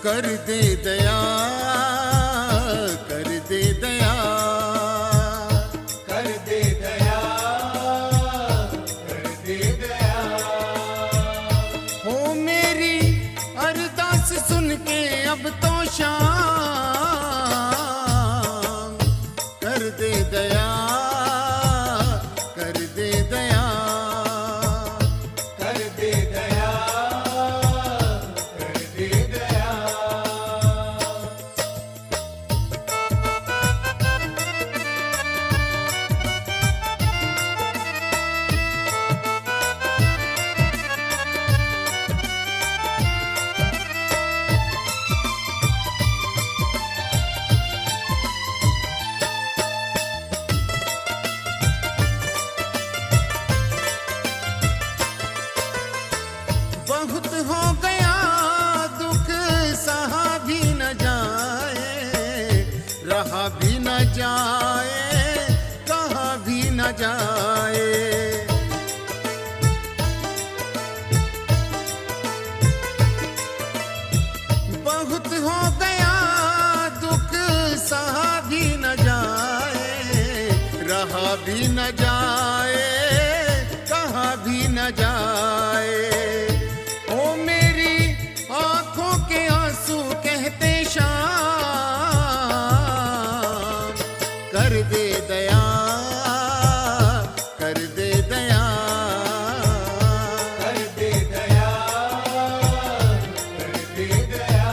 कर दे दया, कर दे दया, कर दे दया, कर दे दया। हो मेरी अरदास सुन के अब तो शाम, कर दे दया, कर दे दया, कर दे दया, कर दे दया। बहुत हो गया दुख सहा भी न जाए, रहा भी न जाए, कहा भी न जाए। बहुत हो गया दुख सहा भी न जाए, रहा भी न जाए, कहा भी न जाए। ओ मेरी आंखों के आंसू कहते शाम, कर दे दया, कर दे दया, कर दे दया, कर दे दया।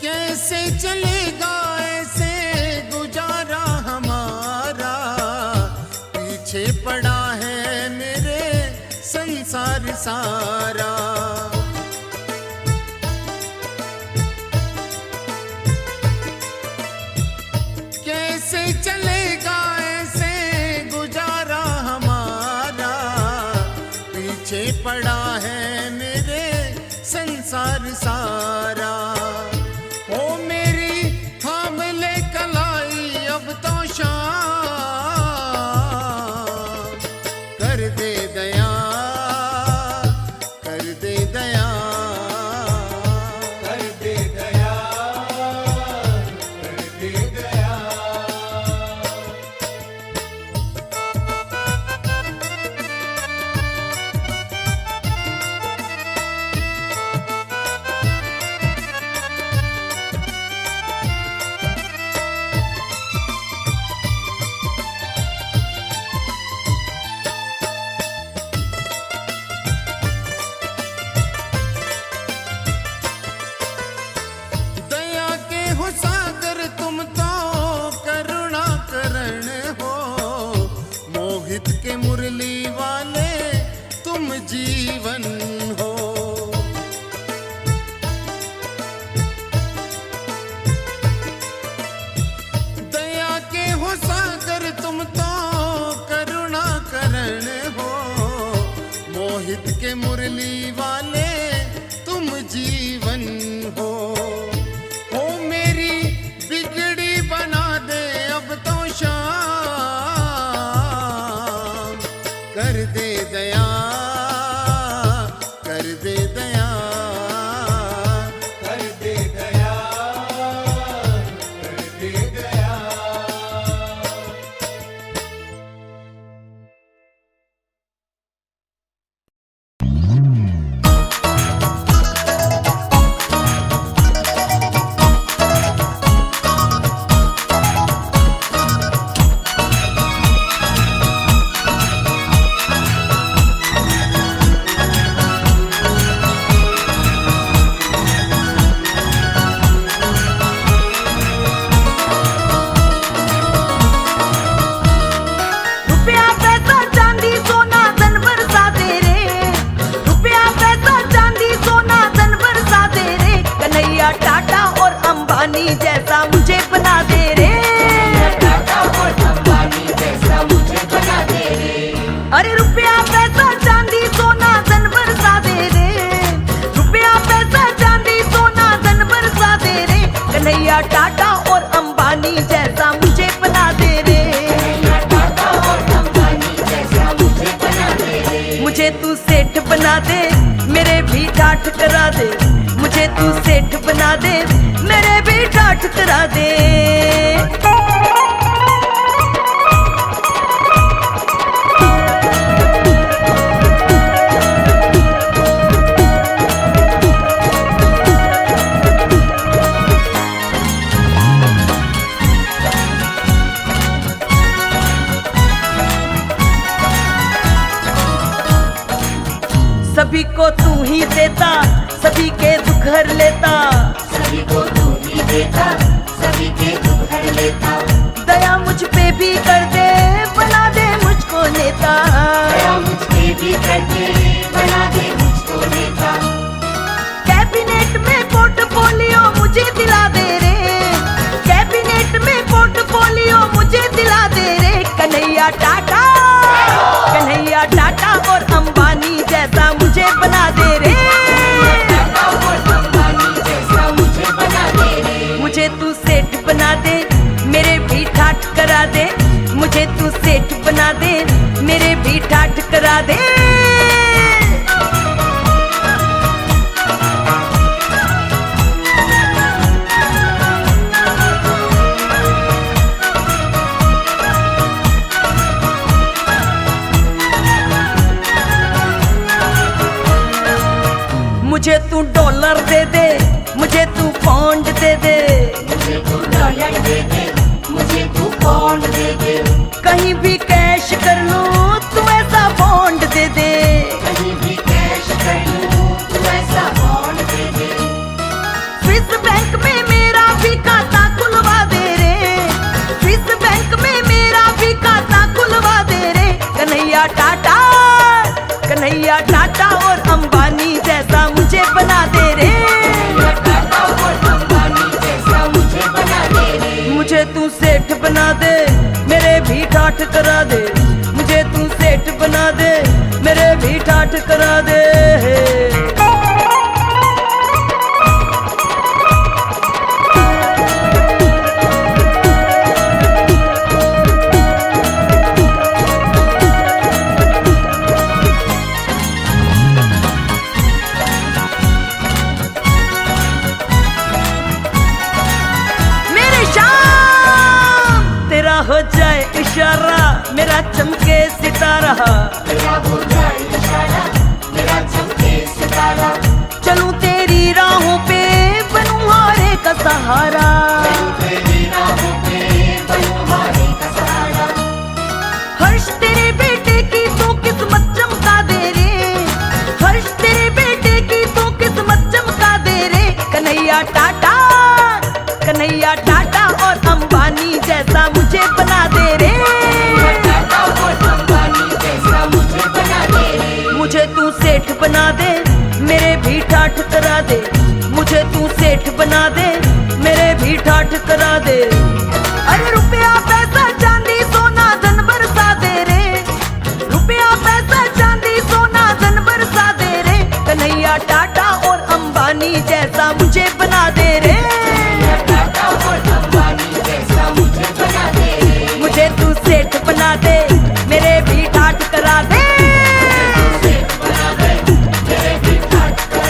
कैसे चलेगा ऐसे गुजारा हमारा, पीछे पड़ा है मेरे संसार सारा। कैसे चलेगा ऐसे गुजारा हमारा, पीछे पड़ा है मेरे संसार सारा। ओ मेरी थाम ले कलाई अब तो शाम, कर दे दया, कर दे दया, कर दे दया, कर दे दया। दया के हो सागर तुम तो करुणा करण हो, मोहित के मुरली वाले तुम जीवन हो। दया के हो सागर तुम तो करुणा करण हो, मोहित के मुरली वाले तुम जीवन हो। ओ मेरी बिगड़ी बना दे अब तो शाम, कर दे दया, कर दे दया, कर दे दया, कर दे दया। मुझे तू सेठ बना दे, मेरे भी ठाठ करा दे। मुझे तू सेठ बना दे, मेरे भी ठाठ करा दे। सभी को तू ही देता, सभी के दुख हर लेता। सभी को तू ही देता, सभी के दुख हर लेता। दया मुझ पे भी कर दे, बना दे मुझको नेता। दया मुझ पे भी कर दे, बना दे मुझको नेता। कैबिनेट में पोर्टफोलियो मुझे दिला दे रे, कैबिनेट में पोर्टफोलियो मुझे दिला दे रे। कन्हैया टाटा, कन्हैया टाटा और अंबानी जैसा मुझे बना दे रे। मुझे तू सेठ बना दे, मेरे भी ठाठ करा दे। मुझे तू सेठ बना दे, मेरे भी ठाठ करा दे। मुझे तू डॉलर दे दे, मुझे तू पौंड दे दे। मुझे तू डॉलर दे दे, मुझे तू पौंड दे दे। कहीं भी कैश कर लूं तू ऐसा बॉन्ड दे दे। कहीं भी कैश कर लूं तू ऐसा बॉन्ड दे दे। स्विस बैंक में मेरा भी खाता खुलवा दे रे, स्विस बैंक में मेरा भी खाता खुलवा दे रे। कन्हैया टाटा, कन्हैया टाटा और अंबानी जैसा मुझे बना दे रे। टाटा और अंबानी जैसा मुझे बना दे रे। मुझे तू सेठ बना दे, मेरे भी ठाठ करा दे। मुझे तू सेठ बना दे, मेरे भी ठाठ करा दे। हो जाए इशारा, मेरा चमके सितारा। तेरा हो जाए इशारा, मेरा चमके सितारा। चलूं तेरी राहों पे, बनूं हारे का सहारा। तेरी राहों पे, बनूं हारे का सहारा। हर्ष तेरे बेटे की तू किस्मत चमका दे रे, हर्ष तेरे बेटे की तू किस्मत चमका दे रे। कन्हैया टाटा, कन्हैया टाटा और अंबानी जैसा मुझे बना दे रे। टाटा और अंबानी जैसा मुझे बना दे रे। मुझे तू सेठ बना दे, मेरे भी ठाठ करा दे। मुझे तू सेठ बना दे, मेरे भी ठाठ करा दे। अरे रुपया पैसा चांदी सोना धन बरसा दे रे, रुपया पैसा चांदी सोना धन बरसा दे रे। कन्हैया टाटा और अंबानी जैसा मुझे बना दे रे। टाटा और अंबानी जैसा मुझे बना दे रे। मुझे तू सेठ बना दे, मेरे भी ठाठ करा दे। सेठ बना दे, मेरे भी ठाठ करा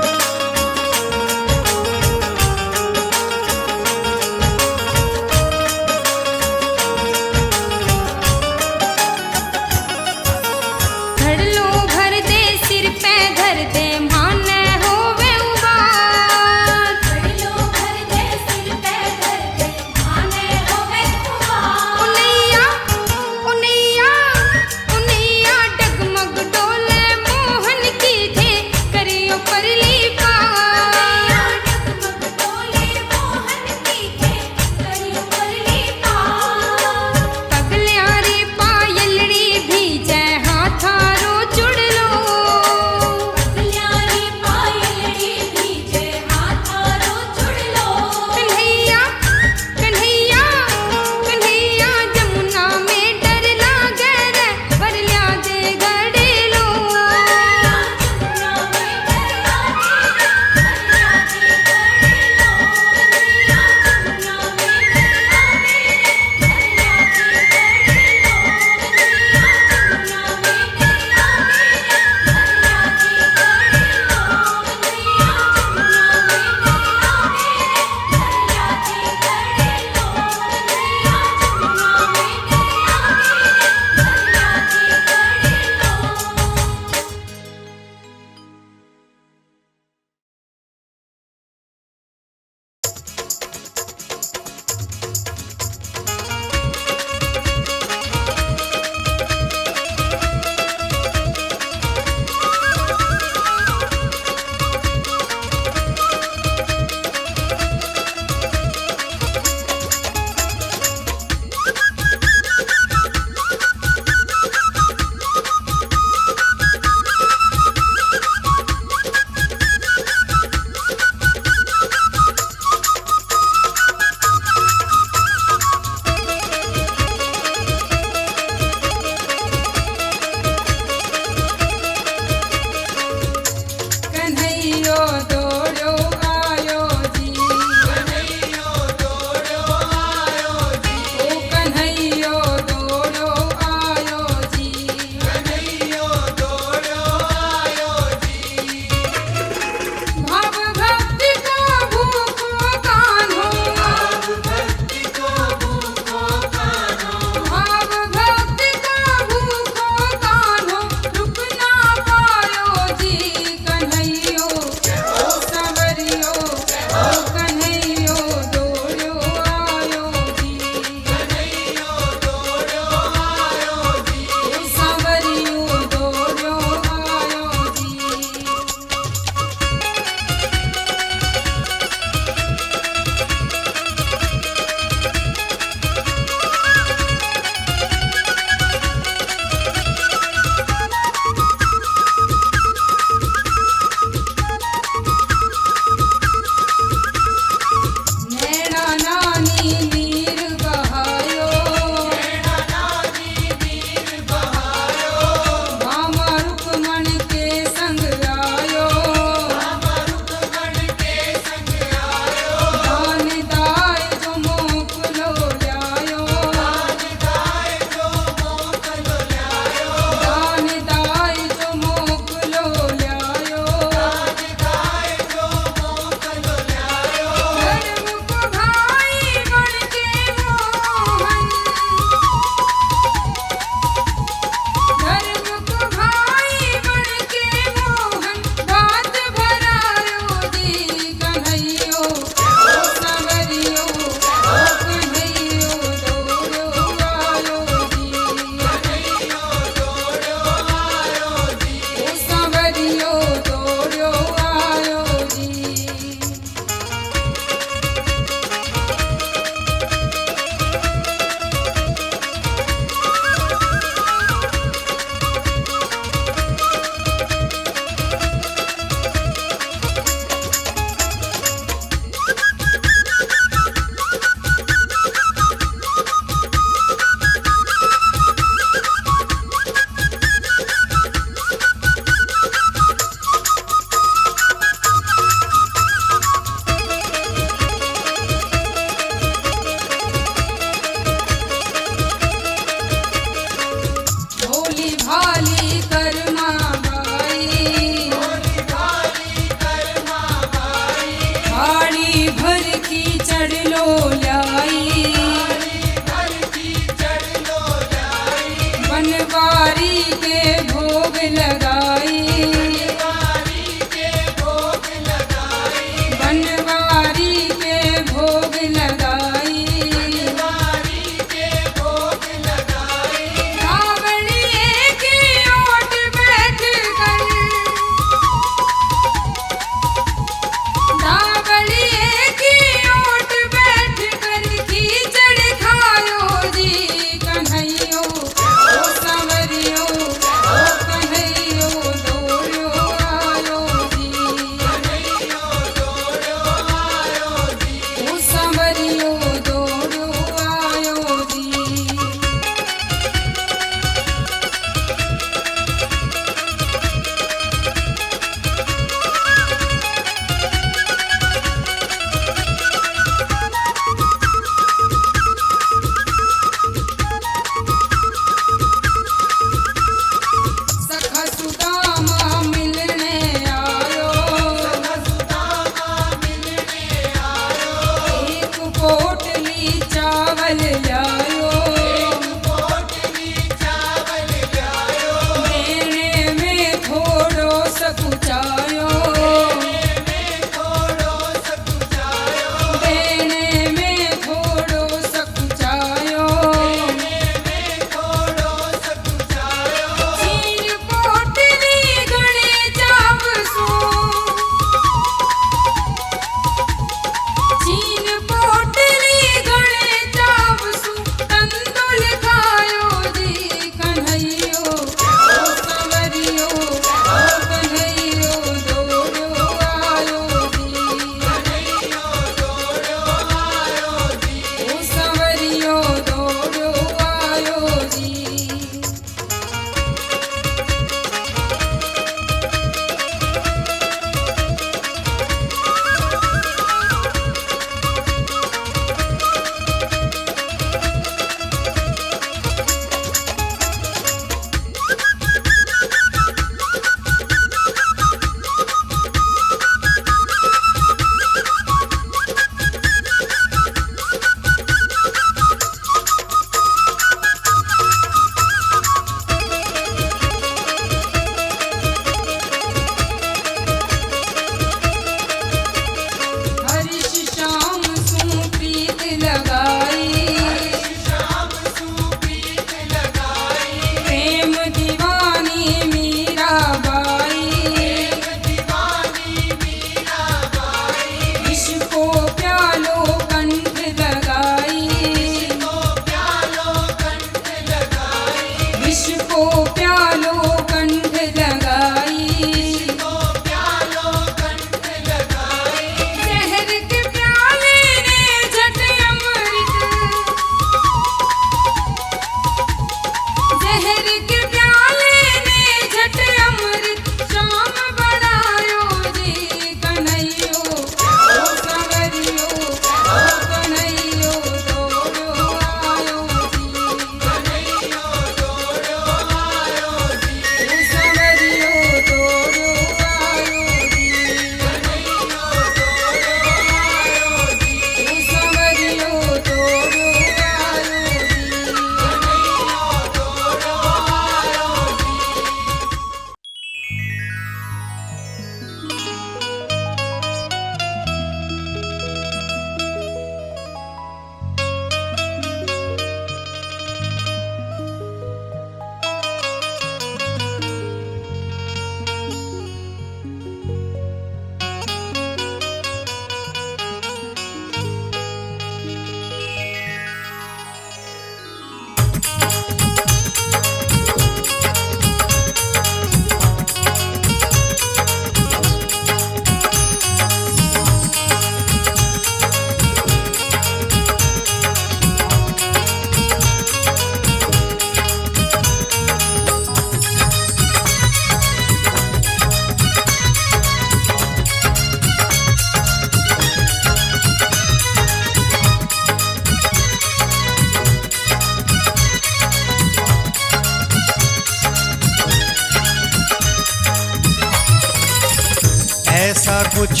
कुछ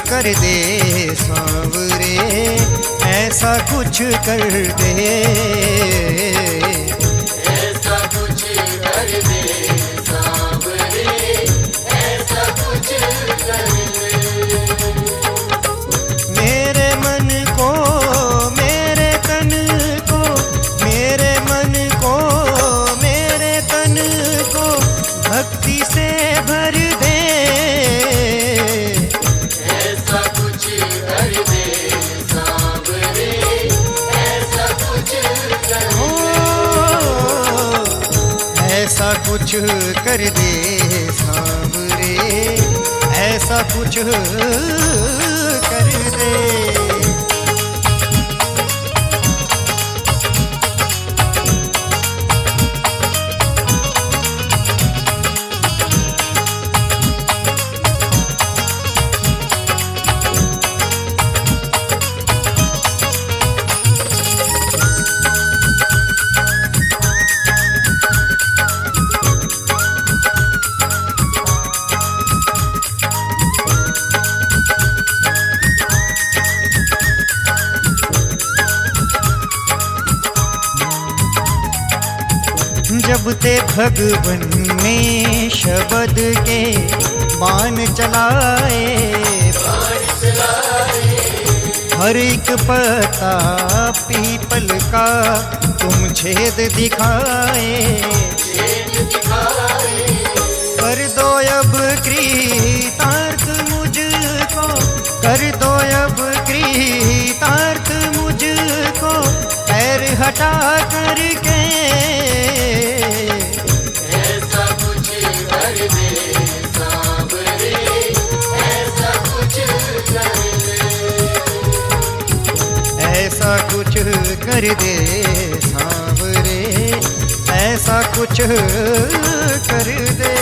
कर दे सांवरे, ऐसा कुछ कर दे। ऐसा कुछ कर दे सांवरे, ऐसा कुछ कर दे। मेरे मन को, मेरे तन को, मेरे मन को, मेरे तन को भक्ति से भर दे। ऐसा कुछ कर दे सांवरे, ऐसा कुछ कर ओ, ऐसा कुछ कर दे सांवरे, ऐसा कुछ कर दे। जब ते भगवन ने शब्द के बाण चलाए, हर एक पत्ता पीपल का तुम छेद दिखाए। कर दो अब कृतार्थ मुझको, कर दो अब कृतार्थ मुझको, पैर हटा करके। ऐसा कुछ कर दे सांवरे, ऐसा कुछ कर दे। ऐसा कुछ कर दे सांवरे, ऐसा कुछ कर दे।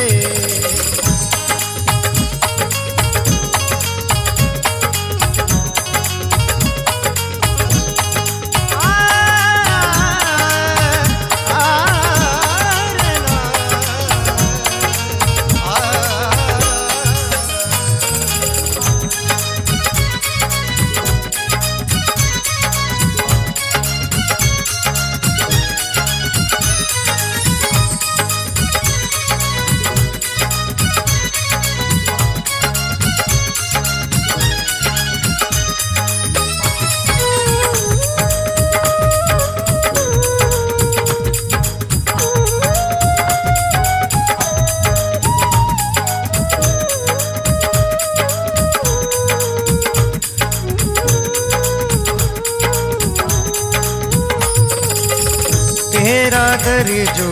तेरा दर जो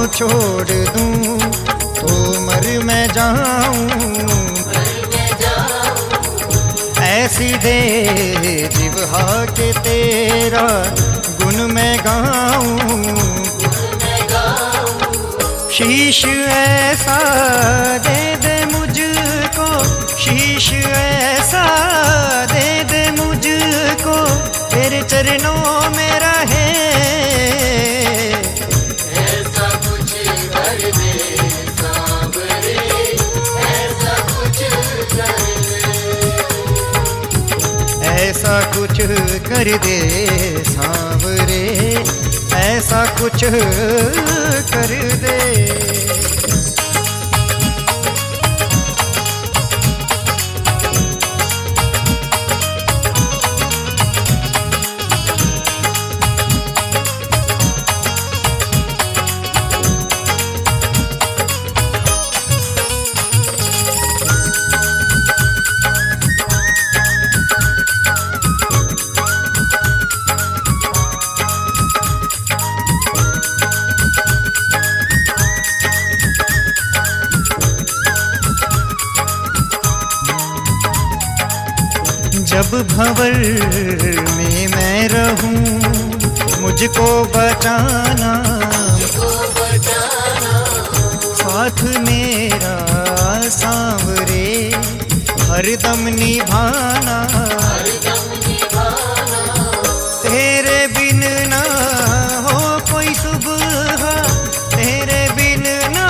छोड़ दूं तो मर मैं जाऊं, ऐसी दे जिह्वा के तेरा गुण मैं गाऊं। शीश ऐसा दे दे मुझको, शीश ऐसा दे दे मुझको, तेरे चरणों में रहे। ऐसा कुछ कर दे सांवरे, ऐसा कुछ कर दे। ऐसा कुछ कर दे सांवरे, ऐसा कुछ कर दे। जब भंवर में मैं रहूं मुझको बचाना, साथ मेरा सांवरे हरदम निभाना। तेरे बिन ना हो कोई सुबह, तेरे बिन ना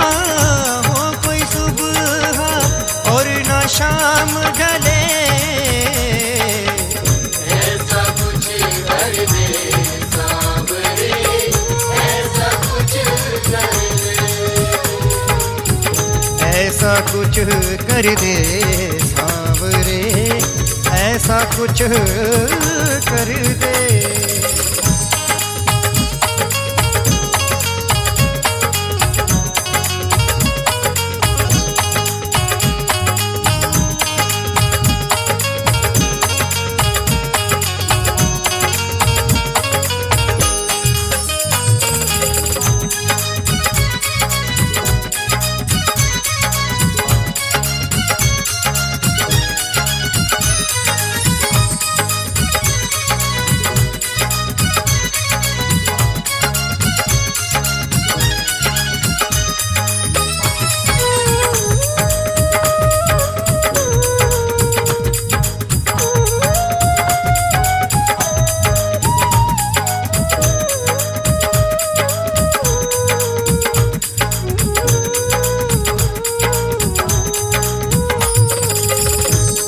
हो कोई सुबह, और ना शाम ढले कुछ कर दे सांवरे, ऐसा कुछ कर दे।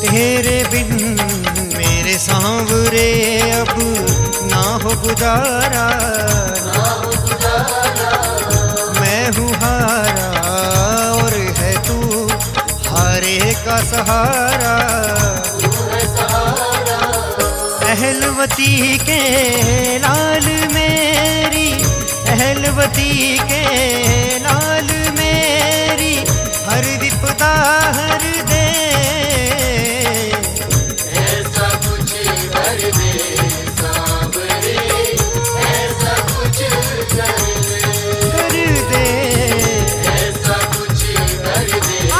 तेरे बिन मेरे सांवरे अब ना हो गुजारा, मैं हूँ हारा और है तू हारे का सहारा। अहलवती के लाल मेरी, अहलवती के लाल मेरी, हर विपदा हर दे, ऐसा कुछ कर दे सांवरे, ऐसा कुछ कर दे, ऐसा कुछ कर दे।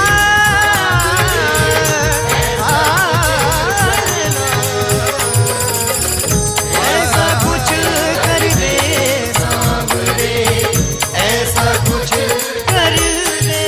ऐसा कुछ कर दे सांवरे, ऐसा कुछ कर दे।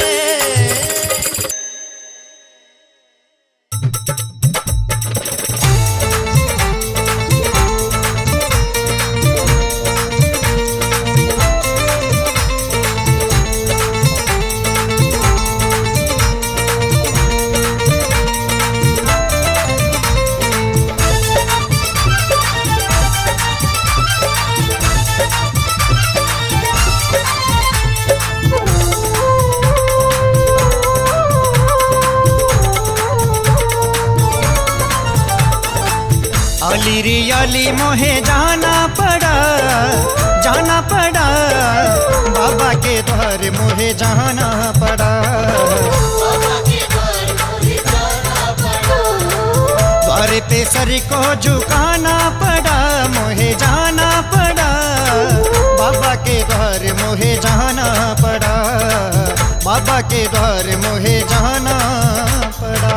आली रे आली मोहे जाना पड़ा, जाना पड़ा, बाबा के द्वार मोहे जाना पड़ा। द्वार पे सर को झुकाना पड़ा, मोहे जाना पड़ा, बाबा के द्वार मोहे जाना पड़ा, बाबा के द्वार मोहे जाना पड़ा।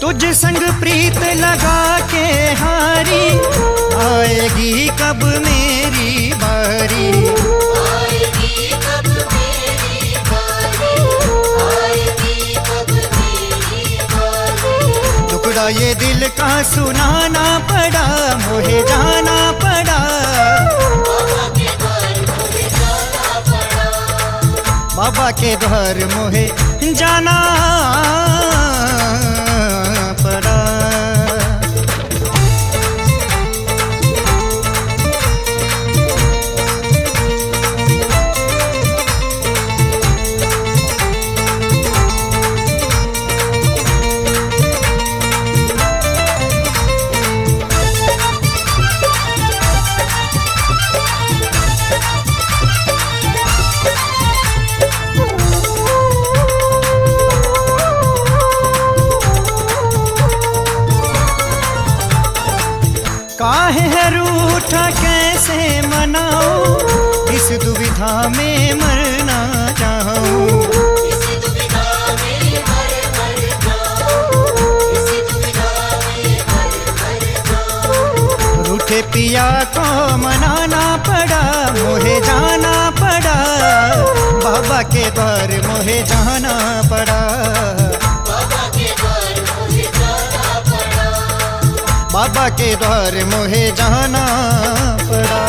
तुझ संग प्रीत लगा के हारी, आएगी कब मेरी बारी, आएगी कब मेरी बारी, आएगी कब मेरी बारी। टुकड़ा ये दिल का सुनाना पड़ा, मोहे जाना पड़ा, बाबा के द्वार मुझे जाना पड़ा, बाबा के द्वार मोहे जाना पड़ा। काहे है रूठा कैसे मनाऊं, इस दुविधा में मरना चाहूं। इस दुविधा में मर मर जाऊं, इस दुविधा में मर मर जाऊं। रूठे पिया को मनाना पड़ा, मोहे जाना पड़ा, बाबा के द्वार मोहे जाना पड़ा, बाबा के द्वार मुझे जाना पड़ा, बाबा के द्वार मोहे जाना पड़ा।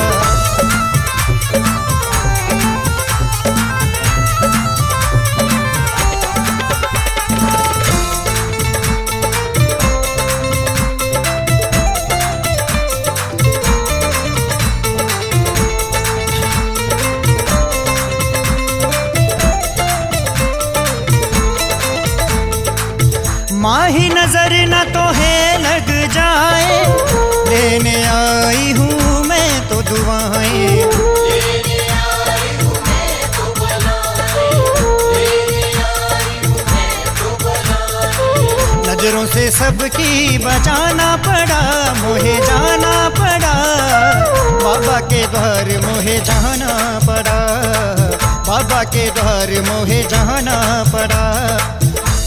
माही नजर न तो है लग जाए, लेने आई हूँ मैं तो दुआएं। लेने आई हूँ मैं तो बुलाए, लेने आई हूँ मैं तो बुलाए। नजरों से सबकी बचाना पड़ा, मोहे जाना पड़ा, बाबा के द्वार मोहे जाना पड़ा, बाबा के द्वार मोहे जाना पड़ा।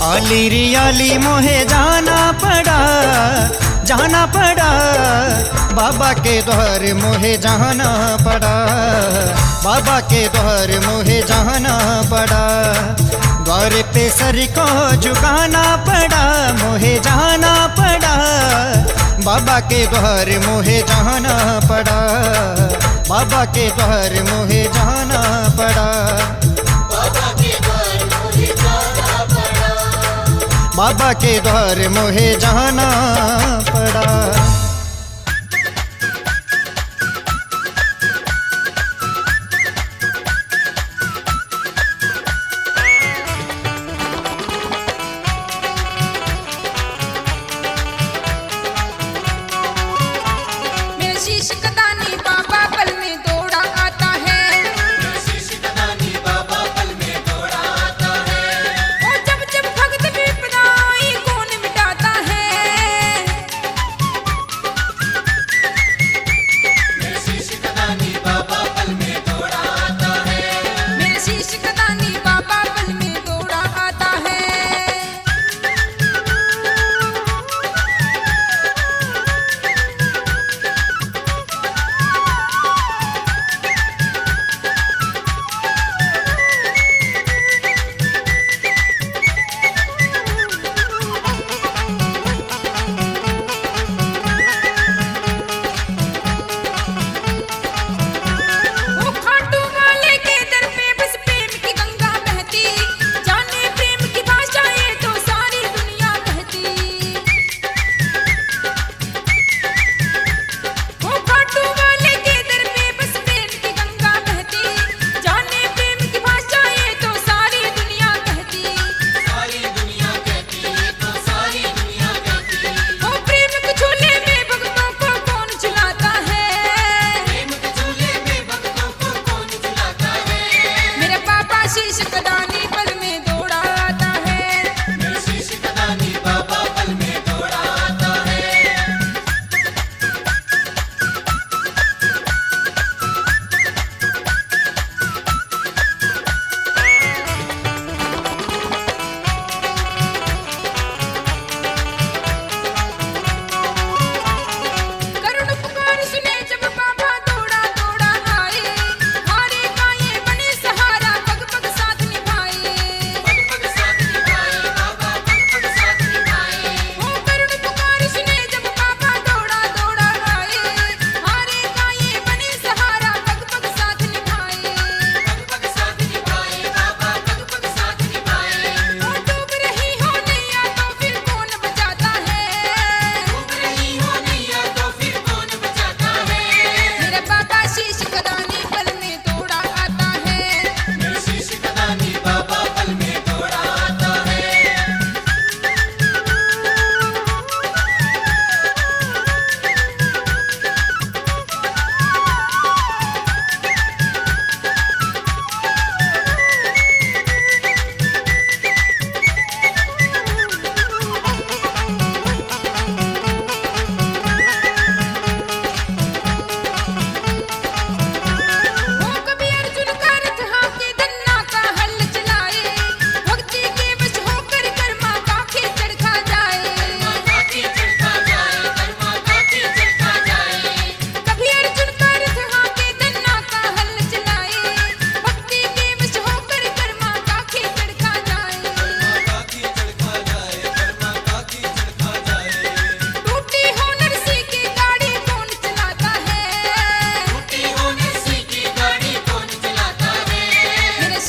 आली रियाली मोहे जाना पड़ा, जाना पड़ा, बाबा के द्वार मोहे जाना पड़ा, बाबा के द्वार मोहे जाना पड़ा। द्वार पे सर को झुकाना पड़ा, मोहे जाना पड़ा, बाबा के द्वार मोहे जाना पड़ा, बाबा के द्वार मोहे जाना पड़ा, बाबा के द्वार मोहे जाना पड़ा। बाबा के द्वार मोहे जाना पड़ा। मेरे शीश कदानी बाबा पल में दौड़ा आता है, शीश कदानी बाबा पल में दौड़ा आता है। और जब जब भक्त विपदाई कौन मिटाता है।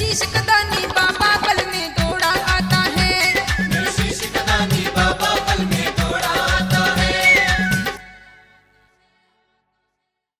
शीश का